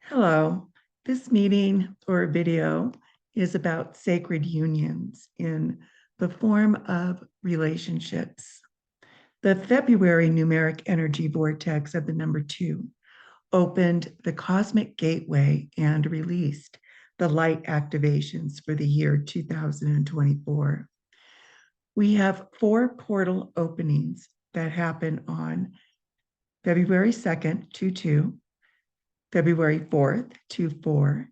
Hello. This meeting or video is about sacred unions in the form of relationships. The February numeric energy vortex of the number 2 opened the cosmic gateway and released the light activations for the year 2024. We have 4 portal openings that happen on February 2nd, 2/2, February 4th, 2/4,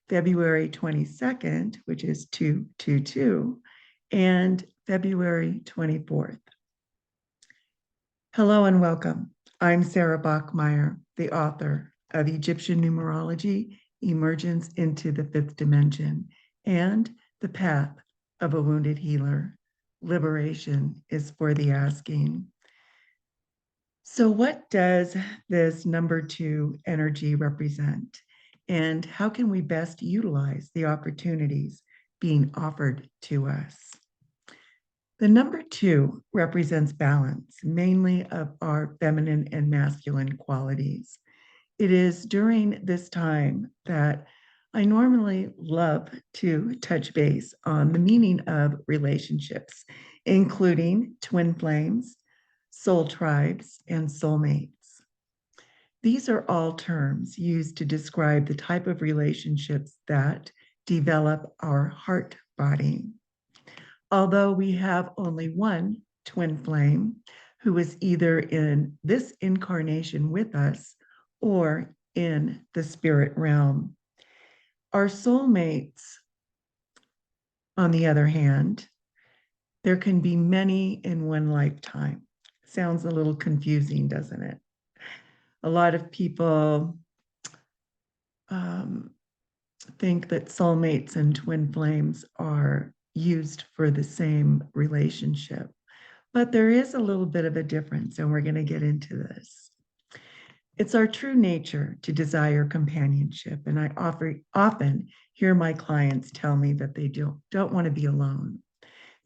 February 22nd, which is 2/2/2, and February 24th. Hello and welcome. I'm Sara Bachmeier, the author of Egyptian Numerology, Emergence into the Fifth Dimension, and The Path of a Wounded Healer. Liberation is for the asking. So what does this number 2 energy represent? And how can we best utilize the opportunities being offered to us? The number 2 represents balance, mainly of our feminine and masculine qualities. It is during this time that I normally love to touch base on the meaning of relationships, including twin flames, soul tribes, and soulmates. These are all terms used to describe the type of relationships that develop our heart body. Although we have only one twin flame who is either in this incarnation with us or in the spirit realm. Our soulmates, on the other hand, there can be many in one lifetime. Sounds a little confusing, doesn't it? A lot of people think that soulmates and twin flames are used for the same relationship, but there is a little bit of a difference, and we're going to get into this. It's our true nature to desire companionship, and I often hear my clients tell me that they don't want to be alone.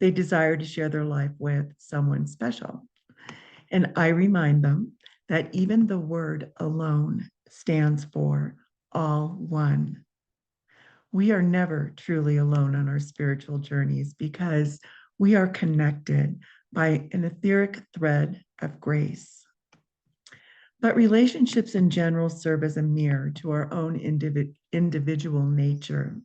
They desire to share their life with someone special. And I remind them that even the word alone stands for all one. We are never truly alone on our spiritual journeys because we are connected by an etheric thread of grace. But relationships in general serve as a mirror to our own individual nature.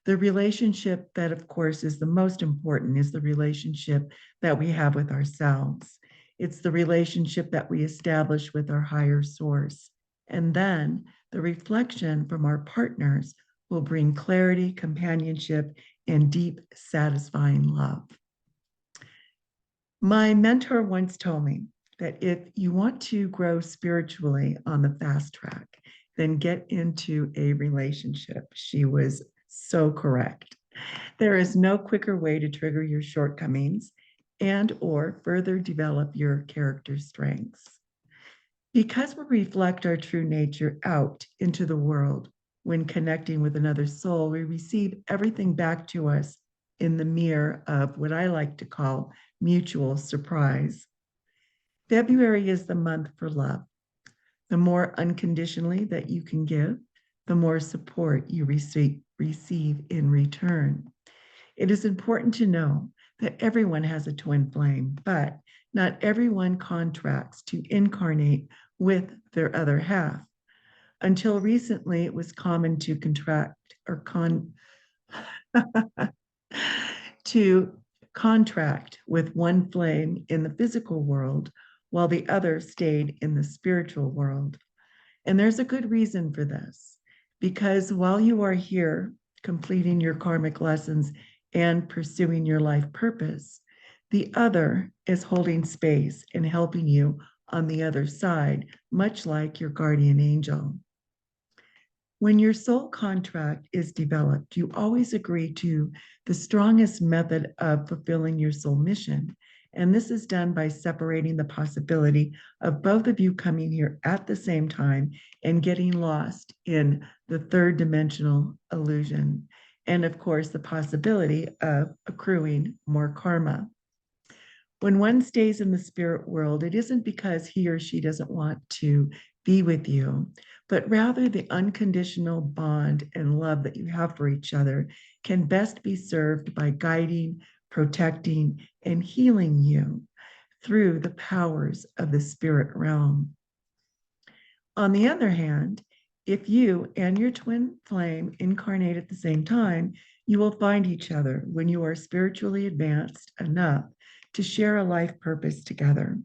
The relationship that, of course, is the most important is the relationship that we have with ourselves. It's the relationship that we establish with our higher source. And then the reflection from our partners will bring clarity, companionship, and deep, satisfying love. My mentor once told me that if you want to grow spiritually on the fast track, then get into a relationship. She was so correct. There is no quicker way to trigger your shortcomings and or further develop your character strengths. Because we reflect our true nature out into the world, when connecting with another soul, we receive everything back to us in the mirror of what I like to call mutual surprise. February is the month for love. The more unconditionally that you can give, the more support you receive in return. It is important to know that everyone has a twin flame, but not everyone contracts to incarnate with their other half. Until recently, it was common to to contract with one flame in the physical world while the other stayed in the spiritual world. And there's a good reason for this, because while you are here completing your karmic lessons and pursuing your life purpose, the other is holding space and helping you on the other side, much like your guardian angel. When your soul contract is developed, you always agree to the strongest method of fulfilling your soul mission. And this is done by separating the possibility of both of you coming here at the same time and getting lost in the third dimensional illusion. And of course, the possibility of accruing more karma. When one stays in the spirit world, it isn't because he or she doesn't want to be with you, but rather the unconditional bond and love that you have for each other can best be served by guiding, protecting, and healing you through the powers of the spirit realm. On the other hand, if you and your twin flame incarnate at the same time, you will find each other when you are spiritually advanced enough to share a life purpose together.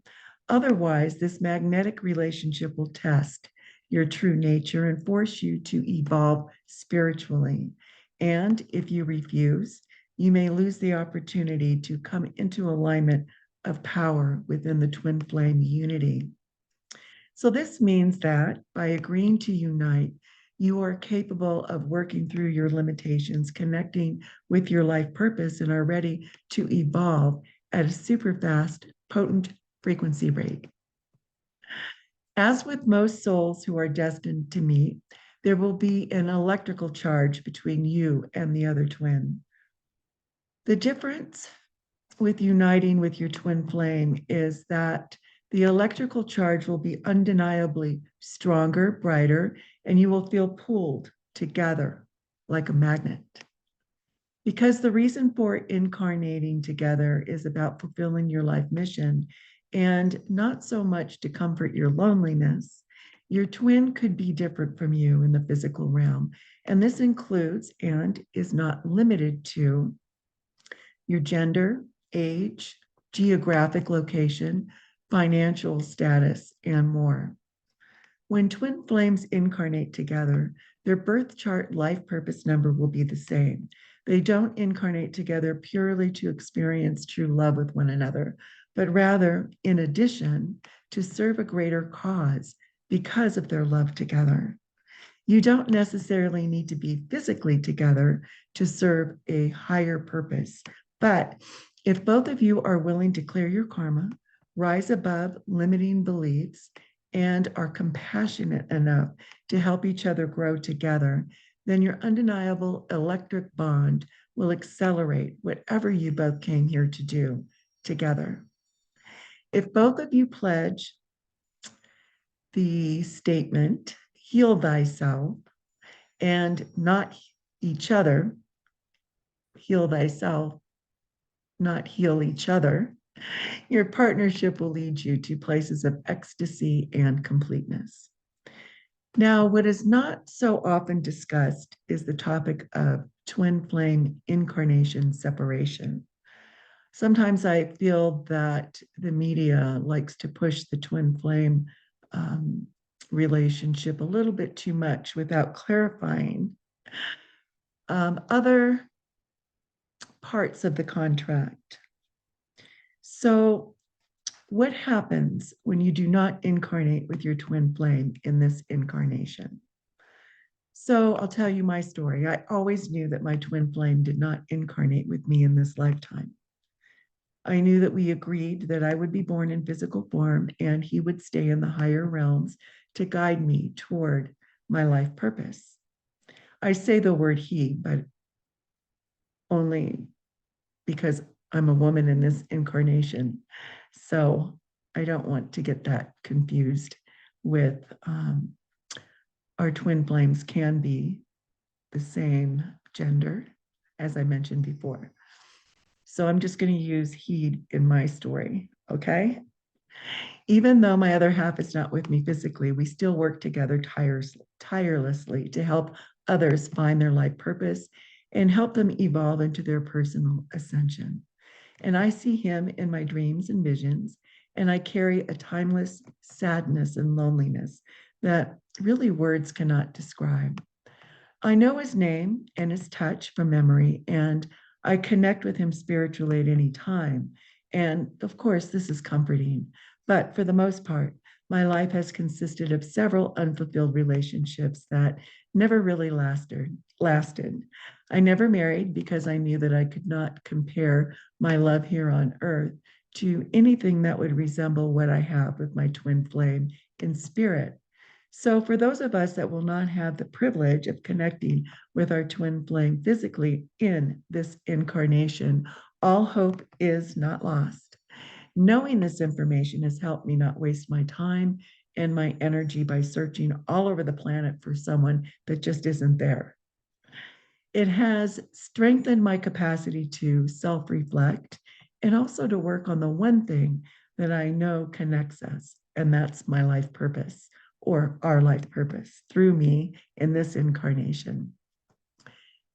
Otherwise, this magnetic relationship will test your true nature and force you to evolve spiritually. And if you refuse, you may lose the opportunity to come into alignment of power within the twin flame unity. So this means that by agreeing to unite, you are capable of working through your limitations, connecting with your life purpose, and are ready to evolve at a super fast, potent frequency rate. As with most souls who are destined to meet, there will be an electrical charge between you and the other twin. The difference with uniting with your twin flame is that the electrical charge will be undeniably stronger, brighter, and you will feel pulled together like a magnet. Because the reason for incarnating together is about fulfilling your life mission and not so much to comfort your loneliness. Your twin could be different from you in the physical realm, and this includes and is not limited to your gender, age, geographic location, financial status, and more. When twin flames incarnate together, their birth chart life purpose number will be the same. They don't incarnate together purely to experience true love with one another, but rather, in addition, to serve a greater cause because of their love together. You don't necessarily need to be physically together to serve a higher purpose, but if both of you are willing to clear your karma, rise above limiting beliefs, and are compassionate enough to help each other grow together, then your undeniable electric bond will accelerate whatever you both came here to do together. If both of you pledge the statement, heal thyself, and not each other, heal thyself, not heal each other, your partnership will lead you to places of ecstasy and completeness. Now, what is not so often discussed is the topic of twin flame incarnation separation. Sometimes I feel that the media likes to push the twin flame relationship a little bit too much without clarifying other parts of the contract. So, what happens when you do not incarnate with your twin flame in this incarnation? So, I'll tell you my story. I always knew that my twin flame did not incarnate with me in this lifetime. I knew that we agreed that I would be born in physical form and he would stay in the higher realms to guide me toward my life purpose. I say the word he, but only because I'm a woman in this incarnation. So I don't want to get that confused with our twin flames can be the same gender, as I mentioned before. So I'm just going to use he in my story, okay? Even though my other half is not with me physically, we still work together tirelessly to help others find their life purpose and help them evolve into their personal ascension. And I see him in my dreams and visions, and I carry a timeless sadness and loneliness that really words cannot describe. I know his name and his touch from memory, and I connect with him spiritually at any time. And of course, this is comforting. But for the most part, my life has consisted of several unfulfilled relationships that never really lasted. I never married because I knew that I could not compare my love here on earth to anything that would resemble what I have with my twin flame in spirit. So, for those of us that will not have the privilege of connecting with our twin flame physically in this incarnation, all hope is not lost. Knowing this information has helped me not waste my time and my energy by searching all over the planet for someone that just isn't there. It has strengthened my capacity to self reflect and also to work on the one thing that I know connects us, and that's my life purpose or our life purpose through me in this incarnation.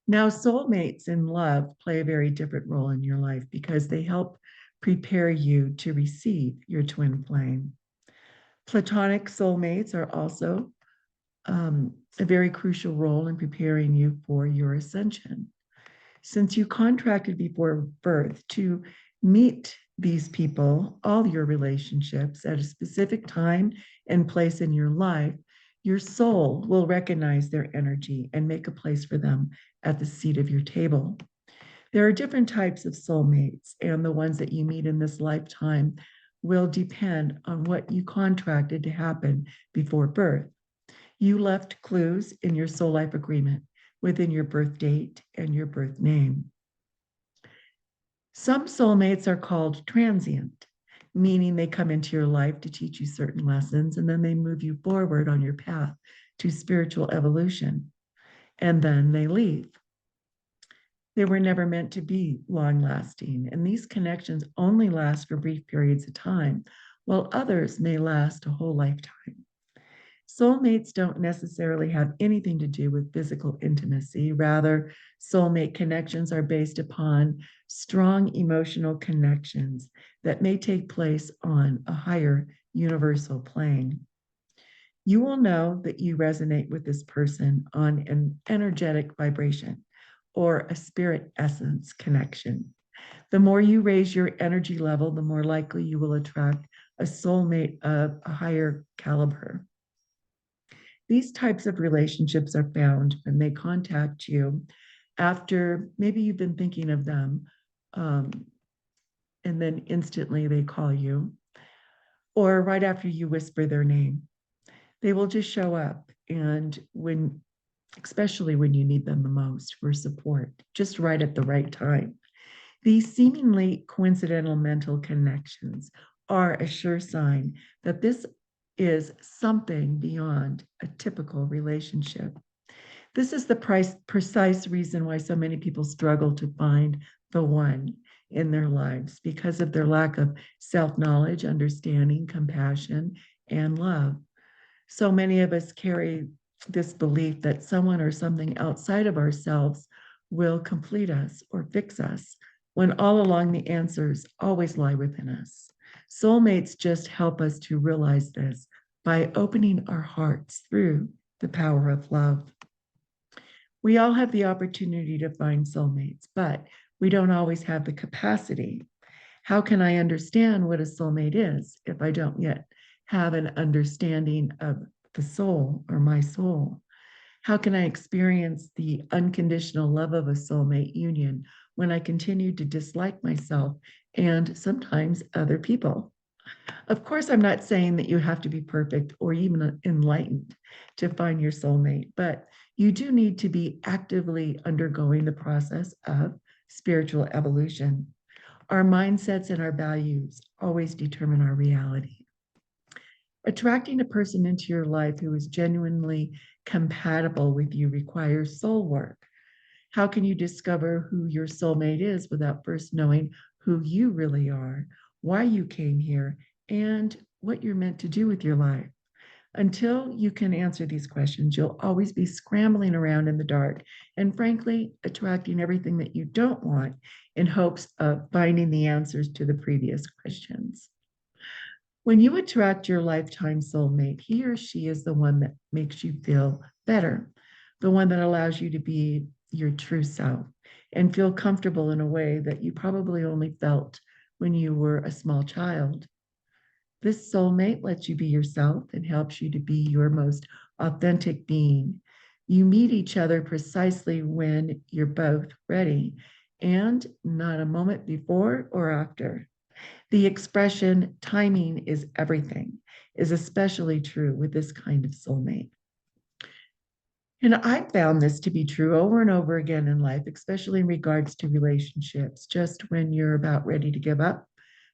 Now, soulmates in love play a very different role in your life because they help prepare you to receive your twin flame. Platonic soulmates are also a very crucial role in preparing you for your ascension. Since you contracted before birth to meet these people, all your relationships at a specific time and place in your life, your soul will recognize their energy and make a place for them at the seat of your table. There are different types of soulmates, and the ones that you meet in this lifetime will depend on what you contracted to happen before birth. You left clues in your soul life agreement within your birth date and your birth name. Some soulmates are called transient, meaning they come into your life to teach you certain lessons and then they move you forward on your path to spiritual evolution, and then they leave. They were never meant to be long lasting, and these connections only last for brief periods of time, while others may last a whole lifetime. Soulmates don't necessarily have anything to do with physical intimacy. Rather, soulmate connections are based upon strong emotional connections that may take place on a higher universal plane. You will know that you resonate with this person on an energetic vibration or a spirit essence connection. The more you raise your energy level, the more likely you will attract a soulmate of a higher caliber. These types of relationships are found when they contact you after maybe you've been thinking of them, um, and then instantly they call you, or right after you whisper their name. They will just show up, and especially when you need them the most for support, just right at the right time. These seemingly coincidental mental connections are a sure sign that this is something beyond a typical relationship. This is the precise reason why so many people struggle to find the one in their lives because of their lack of self knowledge, understanding, compassion, and love. So many of us carry this belief that someone or something outside of ourselves will complete us or fix us, when all along the answers always lie within us. Soulmates just help us to realize this by opening our hearts through the power of love. We all have the opportunity to find soulmates, but we don't always have the capacity. How can I understand what a soulmate is if I don't yet have an understanding of the soul or my soul? How can I experience the unconditional love of a soulmate union when I continue to dislike myself and sometimes other people? Of course, I'm not saying that you have to be perfect or even enlightened to find your soulmate, but you do need to be actively undergoing the process of spiritual evolution. Our mindsets and our values always determine our reality. Attracting a person into your life who is genuinely compatible with you requires soul work. How can you discover who your soulmate is without first knowing who you really are, why you came here, and what you're meant to do with your life? Until you can answer these questions, you'll always be scrambling around in the dark and, frankly, attracting everything that you don't want in hopes of finding the answers to the previous questions. When you attract your lifetime soulmate, he or she is the one that makes you feel better, the one that allows you to be your true self and feel comfortable in a way that you probably only felt when you were a small child. This soulmate lets you be yourself and helps you to be your most authentic being. You meet each other precisely when you're both ready and not a moment before or after. The expression timing is everything is especially true with this kind of soulmate. And I found this to be true over and over again in life, especially in regards to relationships. Just when you're about ready to give up,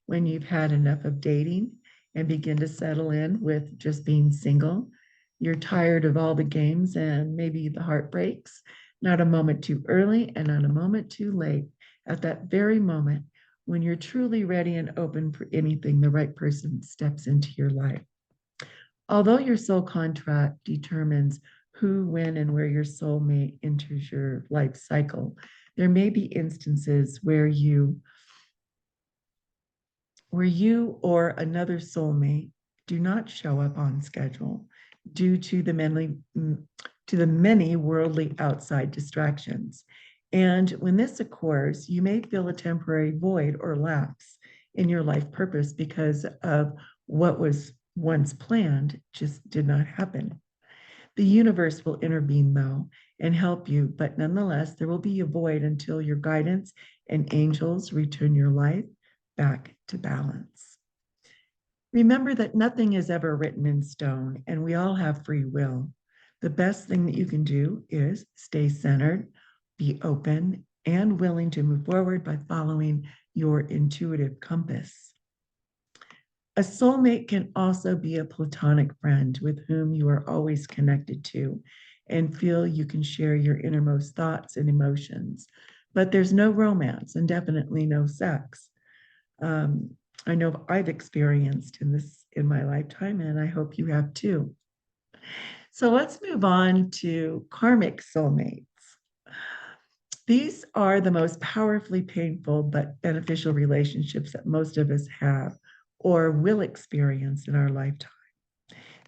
when you've had enough of dating and begin to settle in with just being single. You're tired of all the games and maybe the heartbreaks. Not a moment too early and not a moment too late. At that very moment, when you're truly ready and open for anything, the right person steps into your life. Although your soul contract determines who, when, and where your soulmate enters your life cycle, there may be instances where you or another soulmate do not show up on schedule due to the many worldly outside distractions. And when this occurs, you may feel a temporary void or lapse in your life purpose because of what was once planned just did not happen. The universe will intervene, though, and help you, but nonetheless, there will be a void until your guidance and angels return your life back to balance. Remember that nothing is ever written in stone, and we all have free will. The best thing that you can do is stay centered, be open, and willing to move forward by following your intuitive compass. A soulmate can also be a platonic friend with whom you are always connected to and feel you can share your innermost thoughts and emotions. But there's no romance and definitely no sex. I know I've experienced in my lifetime, and I hope you have too. So let's move on to karmic soulmates. These are the most powerfully painful but beneficial relationships that most of us have or will experience in our lifetime.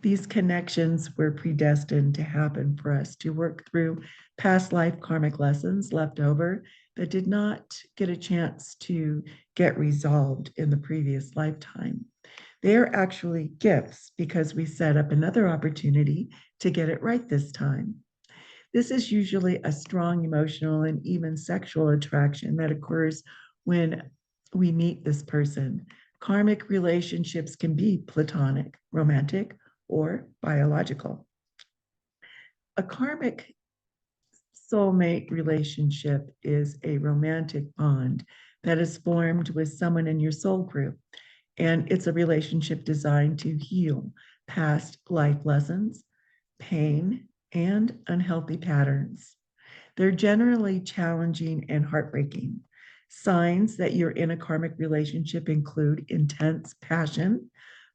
These connections were predestined to happen for us to work through past life karmic lessons left over that did not get a chance to get resolved in the previous lifetime. They are actually gifts because we set up another opportunity to get it right this time. This is usually a strong emotional and even sexual attraction that occurs when we meet this person. Karmic relationships can be platonic, romantic, or biological. A karmic soulmate relationship is a romantic bond that is formed with someone in your soul group. And it's a relationship designed to heal past life lessons, pain, and unhealthy patterns. They're generally challenging and heartbreaking. Signs that you're in a karmic relationship include intense passion,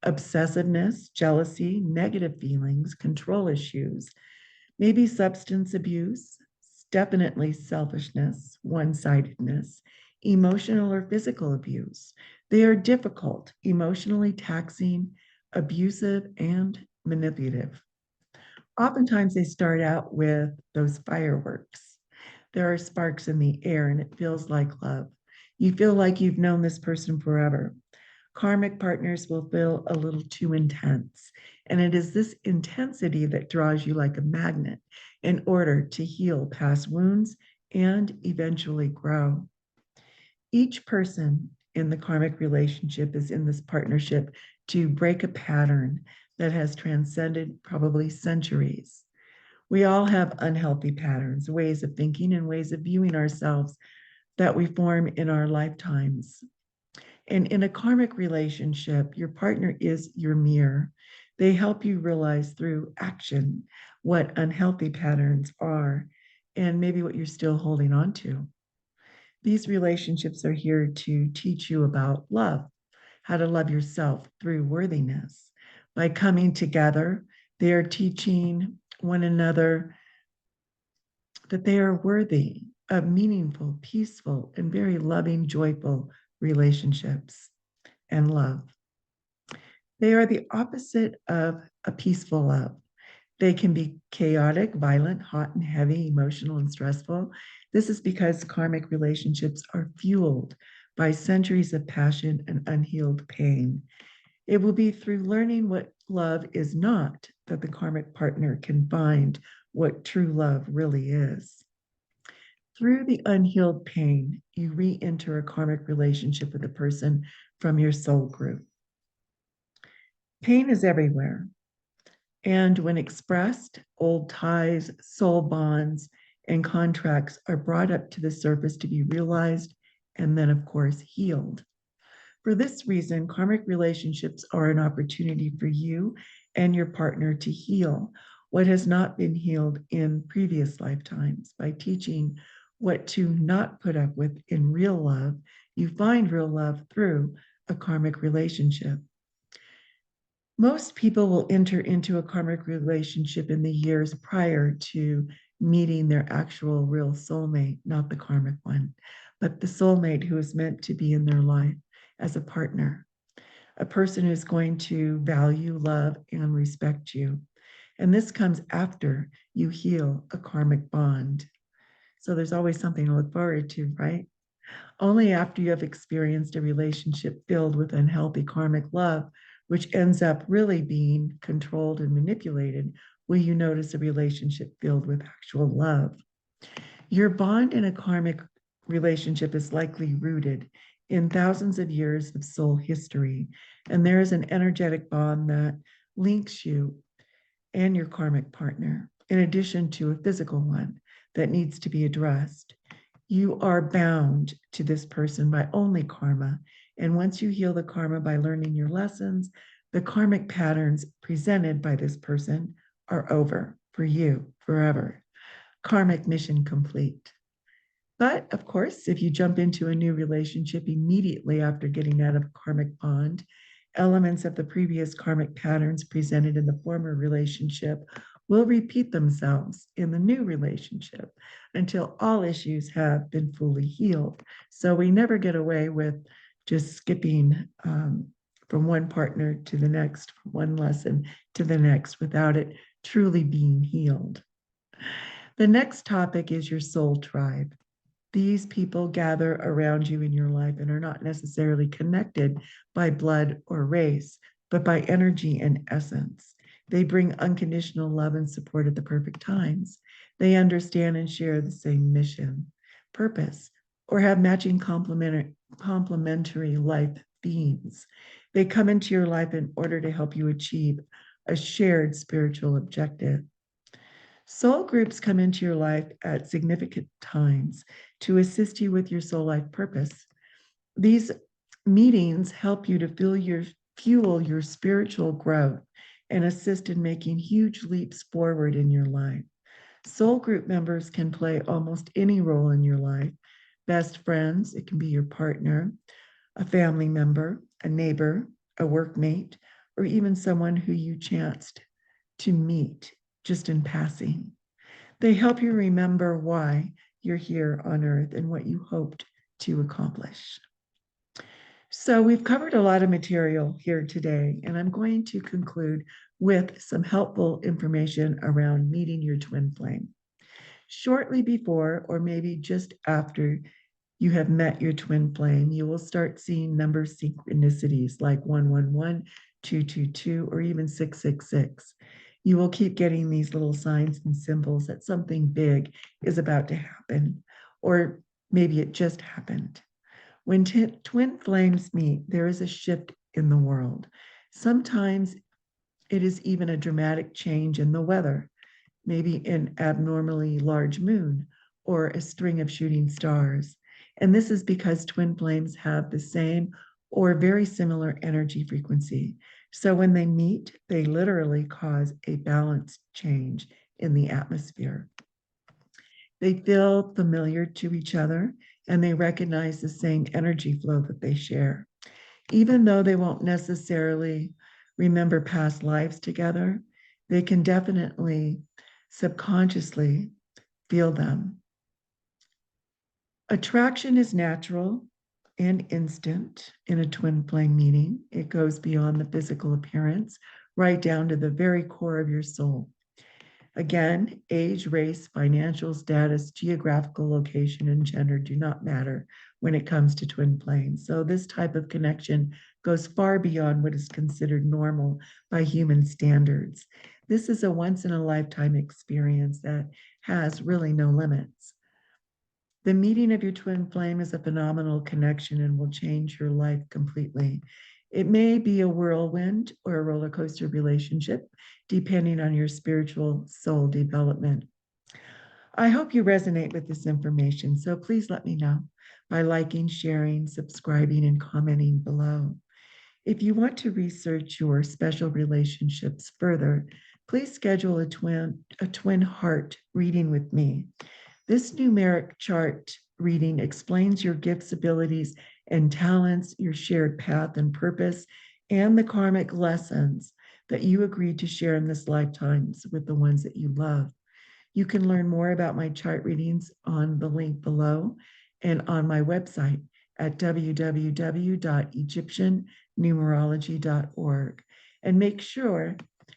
obsessiveness, jealousy, negative feelings, control issues, maybe substance abuse, definitely selfishness, one sidedness, emotional or physical abuse. They are difficult, emotionally taxing, abusive, and manipulative. Oftentimes, they start out with those fireworks. There are sparks in the air, and it feels like love. You feel like you've known this person forever. Karmic partners will feel a little too intense. And it is this intensity that draws you like a magnet in order to heal past wounds and eventually grow. Each person in the karmic relationship is in this partnership to break a pattern that has transcended probably centuries. We all have unhealthy patterns, ways of thinking, and ways of viewing ourselves that we form in our lifetimes. And in a karmic relationship, your partner is your mirror. They help you realize through action what unhealthy patterns are and maybe what you're still holding on to. These relationships are here to teach you about love, how to love yourself through worthiness. By coming together, they are teaching one another that they are worthy of meaningful, peaceful, and very loving, joyful relationships and love. They are the opposite of a peaceful love. They can be chaotic, violent, hot and heavy, emotional and stressful. This is because karmic relationships are fueled by centuries of passion and unhealed pain. It will be through learning what love is not that the karmic partner can find what true love really is. Through the unhealed pain, you re-enter a karmic relationship with a person from your soul group. Pain is everywhere. And when expressed, old ties, soul bonds, and contracts are brought up to the surface to be realized and then, of course, healed. For this reason, karmic relationships are an opportunity for you and your partner to heal what has not been healed in previous lifetimes. By teaching what to not put up with in real love, you find real love through a karmic relationship. Most people will enter into a karmic relationship in the years prior to meeting their actual real soulmate, not the karmic one, but the soulmate who is meant to be in their life as a partner, a person who's going to value, love, and respect you. And this comes after you heal a karmic bond. So there's always something to look forward to, right? Only after you have experienced a relationship filled with unhealthy karmic love, which ends up really being controlled and manipulated, will you notice a relationship filled with actual love. Your bond in a karmic relationship is likely rooted in thousands of years of soul history, and there is an energetic bond that links you and your karmic partner, in addition to a physical one that needs to be addressed. You are bound to this person by only karma. And once you heal the karma by learning your lessons, the karmic patterns presented by this person are over for you forever. Karmic mission complete. But of course, if you jump into a new relationship immediately after getting out of a karmic bond, elements of the previous karmic patterns presented in the former relationship will repeat themselves in the new relationship until all issues have been fully healed. So we never get away with just skipping from one partner to the next, from one lesson to the next, without it truly being healed. The next topic is your soul tribe. These people gather around you in your life and are not necessarily connected by blood or race, but by energy and essence. They bring unconditional love and support at the perfect times. They understand and share the same mission, purpose, or have matching complementary life themes. They come into your life in order to help you achieve a shared spiritual objective. Soul groups come into your life at significant times to assist you with your soul life purpose. These meetings help you to fuel your spiritual growth and assist in making huge leaps forward in your life. Soul group members can play almost any role in your life. Best friends, it can be your partner, a family member, a neighbor, a workmate, or even someone who you chanced to meet just in passing. They help you remember why you're here on earth and what you hoped to accomplish. So we've covered a lot of material here today, and I'm going to conclude with some helpful information around meeting your twin flame. Shortly before, or maybe just after you have met your twin flame, you will start seeing number synchronicities like 111, 222, or even 666. You will keep getting these little signs and symbols that something big is about to happen, or maybe it just happened. When twin flames meet, there is a shift in the world. Sometimes it is even a dramatic change in the weather, maybe an abnormally large moon or a string of shooting stars. And this is because twin flames have the same or very similar energy frequency. So when they meet, they literally cause a balance change in the atmosphere. They feel familiar to each other and they recognize the same energy flow that they share. Even though they won't necessarily remember past lives together, they can definitely subconsciously feel them. Attraction is natural and instant in a twin flame meeting. It goes beyond the physical appearance, right down to the very core of your soul. Again, age, race, financial status, geographical location, and gender do not matter when it comes to twin flames. So this type of connection goes far beyond what is considered normal by human standards. This is a once-in-a-lifetime experience that has really no limits. The meeting of your twin flame is a phenomenal connection and will change your life completely. It may be a whirlwind or a roller coaster relationship, depending on your spiritual soul development. I hope you resonate with this information, so please let me know by liking, sharing, subscribing, and commenting below. If you want to research your special relationships further, please schedule a twin heart reading with me. This numeric chart reading explains your gifts, abilities, and talents, your shared path and purpose, and the karmic lessons that you agreed to share in this lifetime with the ones that you love. You can learn more about my chart readings on the link below and on my website at www.egyptiannumerology.org. And make sure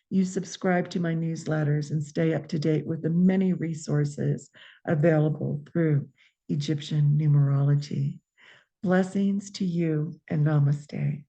you subscribe to my newsletters and stay up to date with the many resources available through Egyptian numerology. Blessings to you and namaste.